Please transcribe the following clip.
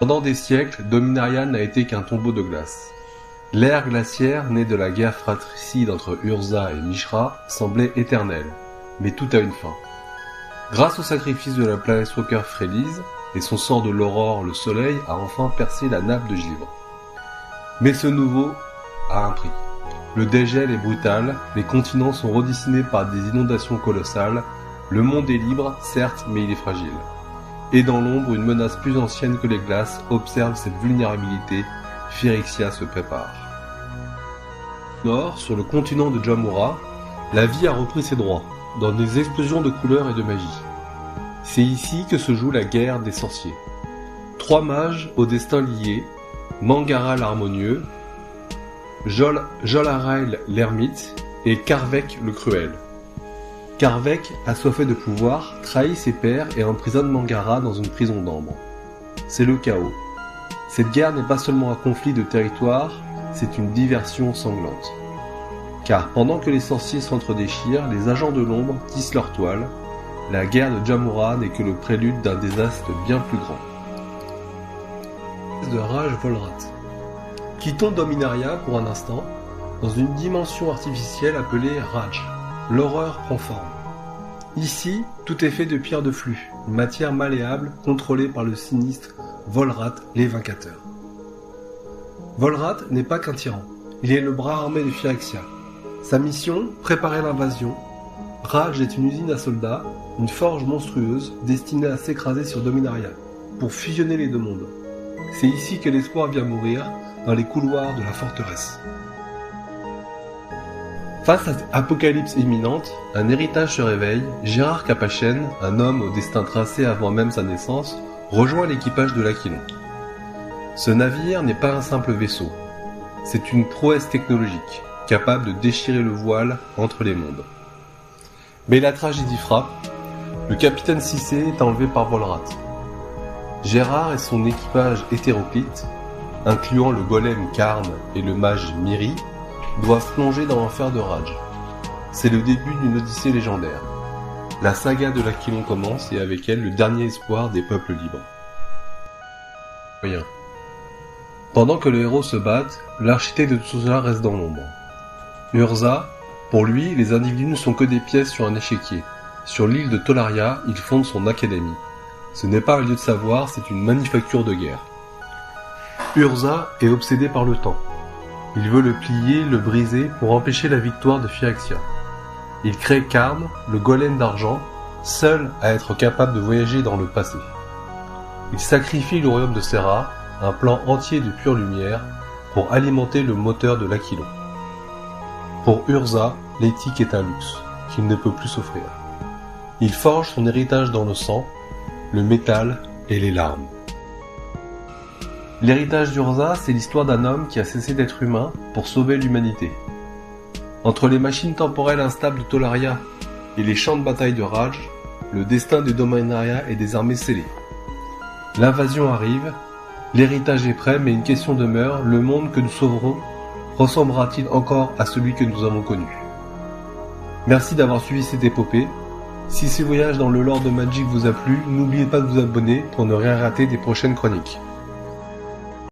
Pendant des siècles, Dominaria n'a été qu'un tombeau de glace. L'ère glaciaire, née de la guerre fratricide entre Urza et Mishra, semblait éternelle, mais tout a une fin. Grâce au sacrifice de la Planeswalker Freylise et son sort de l'aurore, le soleil a enfin percé la nappe de givre. Mais ce nouveau a un prix. Le dégel est brutal, les continents sont redessinés par des inondations colossales, le monde est libre, certes, mais il est fragile. Et dans l'ombre, une menace plus ancienne que les glaces observe cette vulnérabilité. Phyrexia se prépare. Au nord, sur le continent de Jamura, la vie a repris ses droits, dans des explosions de couleurs et de magie. C'est ici que se joue la guerre des sorciers. 3 mages au destin lié, Mangara l'harmonieux, Jolarail l'ermite et Karvek le cruel. Karvek, assoiffé de pouvoir, trahit ses pairs et emprisonne Mangara dans une prison d'ambre. C'est le chaos. Cette guerre n'est pas seulement un conflit de territoire, c'est une diversion sanglante. Car pendant que les sorciers s'entre-déchirent, les agents de l'ombre tissent leur toile. La guerre de Jamura n'est que le prélude d'un désastre bien plus grand. De Raj Volrat. Quittons Dominaria pour un instant, dans une dimension artificielle appelée Raj. L'horreur prend forme. Ici, tout est fait de pierre de flux, une matière malléable contrôlée par le sinistre Volrat, les vaincateurs. Volrat n'est pas qu'un tyran, il est le bras armé de Phyrexia. Sa mission, préparer l'invasion. Raj est une usine à soldats, une forge monstrueuse destinée à s'écraser sur Dominaria, pour fusionner les deux mondes. C'est ici que l'espoir vient mourir, dans les couloirs de la forteresse. Face à l'apocalypse imminente, un héritage se réveille. Gérard Capachen, un homme au destin tracé avant même sa naissance, rejoint l'équipage de l'Aquilon. Ce navire n'est pas un simple vaisseau. C'est une prouesse technologique, capable de déchirer le voile entre les mondes. Mais la tragédie frappe. Le capitaine Cissé est enlevé par Volrat. Gérard et son équipage hétéroclite, incluant le golem Karn et le mage Miri, doivent plonger dans l'enfer de Raj. C'est le début d'une odyssée légendaire. La saga de l'Aquilon commence et avec elle le dernier espoir des peuples libres. Rien. Pendant que les héros se battent, l'architecte de tout cela reste dans l'ombre. Urza, pour lui, les individus ne sont que des pièces sur un échiquier. Sur l'île de Tolaria, il fonde son académie. Ce n'est pas un lieu de savoir, c'est une manufacture de guerre. Urza est obsédé par le temps. Il veut le plier, le briser pour empêcher la victoire de Phyrexia. Il crée Karn, le golem d'argent, seul à être capable de voyager dans le passé. Il sacrifie le royaume de Serra, un plan entier de pure lumière, pour alimenter le moteur de l'Aquilon. Pour Urza, l'éthique est un luxe, qu'il ne peut plus s'offrir. Il forge son héritage dans le sang, le métal et les larmes. L'héritage d'Urza, c'est l'histoire d'un homme qui a cessé d'être humain pour sauver l'humanité. Entre les machines temporelles instables de Tolaria et les champs de bataille de Raj, le destin de Dominaria est désormais scellé. L'invasion arrive, l'héritage est prêt, mais une question demeure, le monde que nous sauverons ressemblera-t-il encore à celui que nous avons connu? Merci d'avoir suivi cette épopée. Si ce voyage dans le lore de Magic vous a plu, n'oubliez pas de vous abonner pour ne rien rater des prochaines chroniques.